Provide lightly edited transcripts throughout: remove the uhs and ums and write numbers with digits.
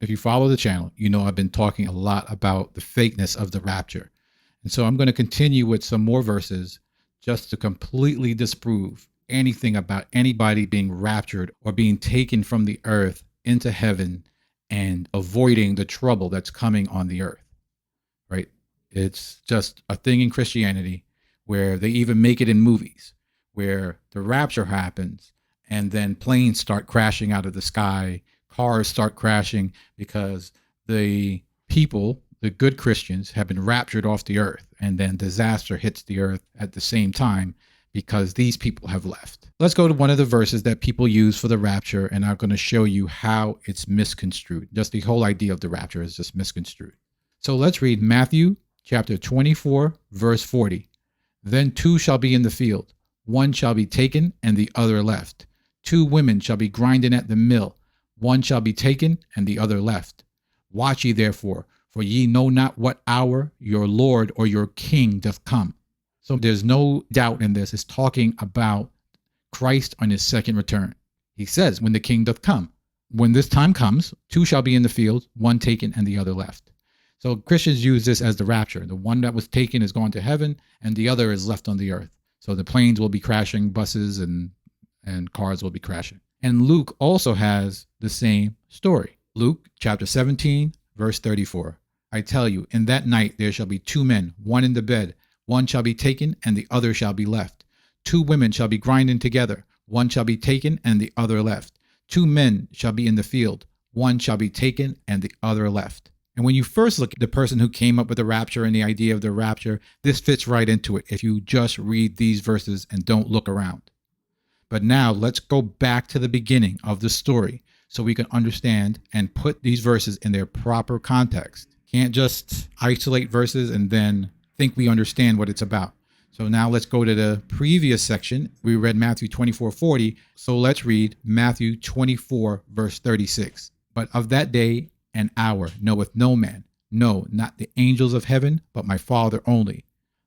If you follow the channel, you know I've been talking a lot about the fakeness of the rapture. And so I'm going to continue with some more verses just to completely disprove anything about anybody being raptured or being taken from the earth into heaven and avoiding the trouble that's coming on the earth, right? It's just a thing in Christianity where they even make it in movies where the rapture happens and then planes start crashing out of the sky, cars start crashing because the people, the good Christians, have been raptured off the earth, and then disaster hits the earth at the same time because these people have left. Let's go to one of the verses that people use for the rapture, and I'm going to show you how it's misconstrued. Just the whole idea of the rapture is just misconstrued. So let's read Matthew chapter 24, verse 40. Then two shall be in the field, one shall be taken and the other left. Two women shall be grinding at the mill, one shall be taken and the other left. Watch ye therefore, for ye know not what hour your Lord or your King doth come. So there's no doubt in this. It's talking about Christ on his second return. He says, when the King doth come. When this time comes, two shall be in the field, one taken and the other left. So Christians use this as the rapture. The one that was taken is gone to heaven, and the other is left on the earth. So the planes will be crashing, buses and cars will be crashing. And Luke also has the same story. Luke chapter 17, verse 34. I tell you, in that night there shall be two men, one in the bed, one shall be taken and the other shall be left. Two women shall be grinding together, one shall be taken and the other left. Two men shall be in the field, one shall be taken and the other left. And when you first look at the person who came up with the rapture and the idea of the rapture, this fits right into it if you just read these verses and don't look around. But now let's go back to the beginning of the story so we can understand and put these verses in their proper context. Can't just isolate verses and then think we understand what it's about. So now let's go to the previous section. We read Matthew 24:40. So let's read Matthew 24, verse 36. But of that day and hour knoweth no man, no, not the angels of heaven, but my Father only.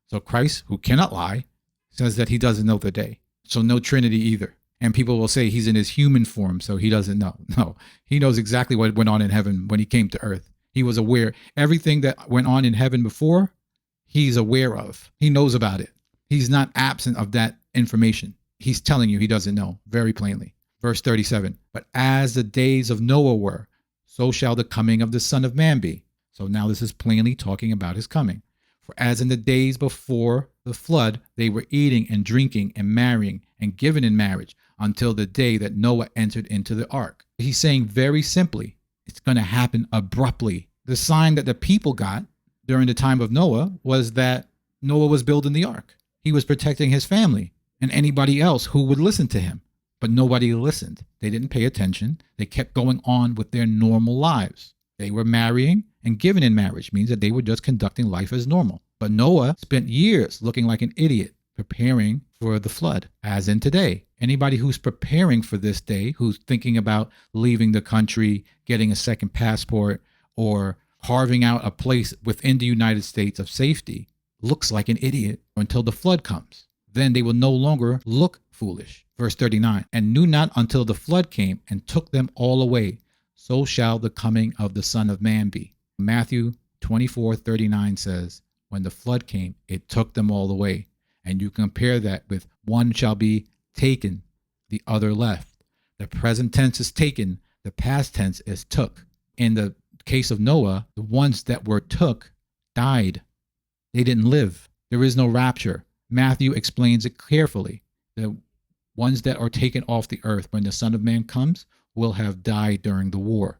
So Christ, who cannot lie, says that he doesn't know the day. So no Trinity either. And people will say he's in his human form, so he doesn't know. No, he knows exactly what went on in heaven when he came to earth. He was aware. Everything that went on in heaven before, he's aware of. He knows about it. He's not absent of that information. He's telling you he doesn't know very plainly. Verse 37, but as the days of Noah were, so shall the coming of the Son of Man be. So now this is plainly talking about his coming. For as in the days before the flood, they were eating and drinking and marrying and given in marriage until the day that Noah entered into the ark. He's saying very simply, it's going to happen abruptly. The sign that the people got during the time of Noah was that Noah was building the ark. He was protecting his family and anybody else who would listen to him. But nobody listened. They didn't pay attention. They kept going on with their normal lives. They were marrying and given in marriage, means that they were just conducting life as normal. But Noah spent years looking like an idiot, preparing for the flood, as in today. Anybody who's preparing for this day, who's thinking about leaving the country, getting a second passport, or carving out a place within the United States of safety, looks like an idiot until the flood comes. Then they will no longer look foolish. Verse 39, and knew not until the flood came and took them all away. So shall the coming of the Son of Man be. Matthew 24:39 says, when the flood came, it took them all away. And you compare that with one shall be taken, the other left. The present tense is taken, the past tense is took. In the case of Noah, the ones that were took died. They didn't live. There is no rapture. Matthew explains it carefully. The ones that are taken off the earth when the Son of Man comes will have died during the war.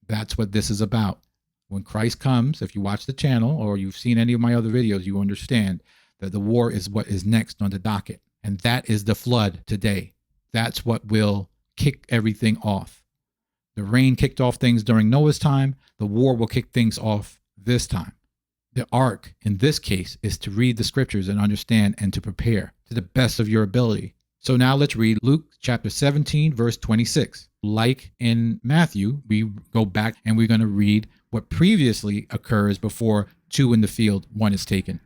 That's what this is about. When Christ comes, if you watch the channel or you've seen any of my other videos, you understand that the war is what is next on the docket. And that is the flood today. That's what will kick everything off. The rain kicked off things during Noah's time. The war will kick things off this time. The ark, in this case, is to read the scriptures and understand and to prepare to the best of your ability. So now let's read Luke chapter 17, verse 26. Like in Matthew, we go back and we're going to read what previously occurs before two in the field, one is taken.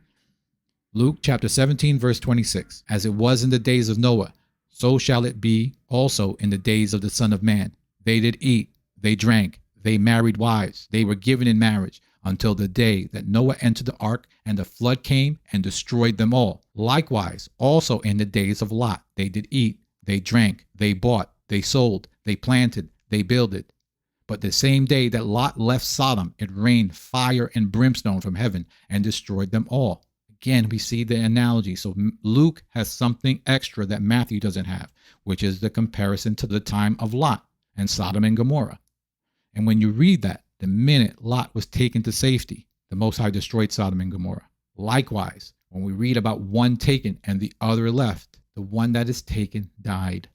Luke chapter 17, verse 26. As it was in the days of Noah, so shall it be also in the days of the Son of Man. They did eat, they drank, They married wives. They were given in marriage until the day that Noah entered the ark and the flood came and destroyed them all. Likewise, also in the days of Lot, they did eat, they drank, they bought, they sold, they planted, they builded. But the same day that Lot left Sodom, it rained fire and brimstone from heaven and destroyed them all. Again, we see the analogy. So Luke has something extra that Matthew doesn't have, which is the comparison to the time of Lot and Sodom and Gomorrah. And when you read that, the minute Lot was taken to safety, the Most High destroyed Sodom and Gomorrah. Likewise, when we read about one taken and the other left, the one that is taken died.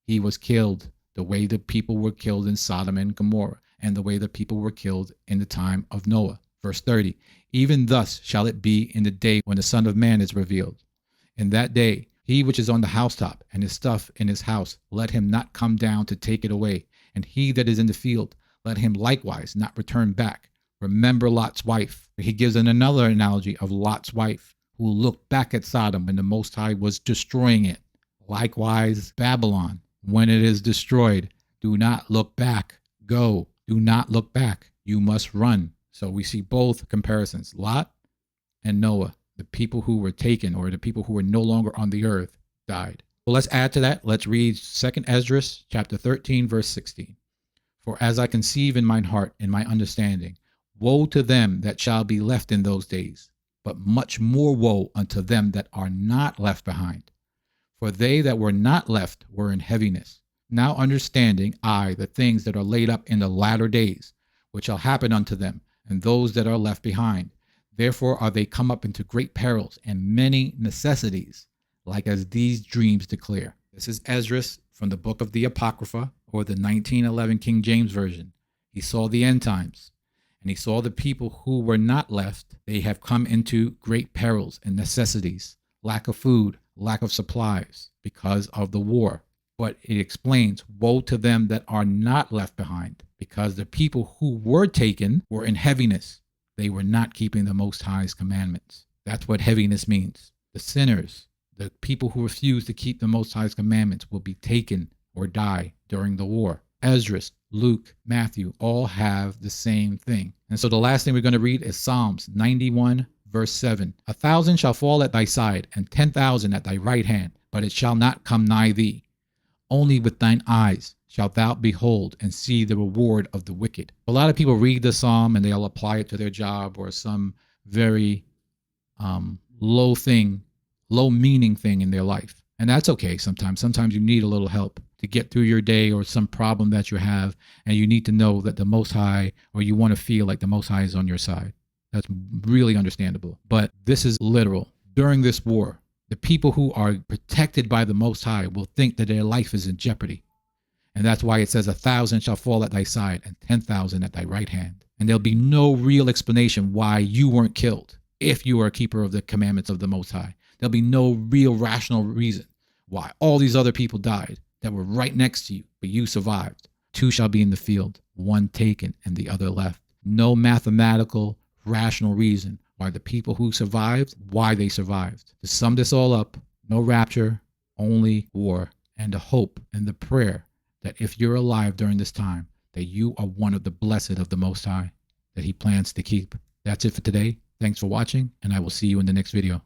He was killed the way the people were killed in Sodom and Gomorrah, and the way the people were killed in the time of Noah. Verse 30, even thus shall it be in the day when the Son of Man is revealed. In that day, he which is on the housetop and his stuff in his house, let him not come down to take it away. And he that is in the field, let him likewise not return back. Remember Lot's wife. He gives another analogy of Lot's wife, who looked back at Sodom when the Most High was destroying it. Likewise, Babylon, when it is destroyed, do not look back. Go. Do not look back. You must run. So we see both comparisons, Lot and Noah. The people who were taken, or the people who were no longer on the earth, died. Well, let's add to that. Let's read 2 Esdras chapter 13, verse 16. For as I conceive in mine heart, in my understanding, woe to them that shall be left in those days, but much more woe unto them that are not left behind. For they that were not left were in heaviness. Now understanding I the things that are laid up in the latter days, which shall happen unto them, and those that are left behind. Therefore are they come up into great perils and many necessities, like as these dreams declare. This is Esdras from the book of the Apocrypha, or the 1911 King James Version. He saw the end times, and he saw the people who were not left. They have come into great perils and necessities, lack of food, lack of supplies, because of the war. But it explains, woe to them that are not left behind, because the people who were taken were in heaviness. They were not keeping the Most High's commandments. That's what heaviness means. The sinners, the people who refuse to keep the Most High's commandments, will be taken or die during the war. Esdras, Luke, Matthew all have the same thing. And so the last thing we're going to read is Psalms 91, verse 7. 1,000 shall fall at thy side, and 10,000 at thy right hand, but it shall not come nigh thee. Only with thine eyes shalt thou behold and see the reward of the wicked. A lot of people read the psalm and they'll apply it to their job or some very low meaning thing in their life. And that's okay sometimes. Sometimes you need a little help to get through your day or some problem that you have, and you need to know that the Most High, or you want to feel like the Most High is on your side. That's really understandable. But this is literal. During this war, the people who are protected by the Most High will think that their life is in jeopardy. And that's why it says 1,000 shall fall at thy side and 10,000 at thy right hand. And there'll be no real explanation why you weren't killed if you are a keeper of the commandments of the Most High. There'll be no real rational reason why all these other people died that were right next to you, but you survived. 2 shall be in the field, 1 taken and the other left. No mathematical, rational reason why the people who survived, why they survived. To sum this all up, no rapture, only war, and the hope and the prayer that if you're alive during this time, that you are one of the blessed of the Most High, that he plans to keep. That's it for today. Thanks for watching, and I will see you in the next video.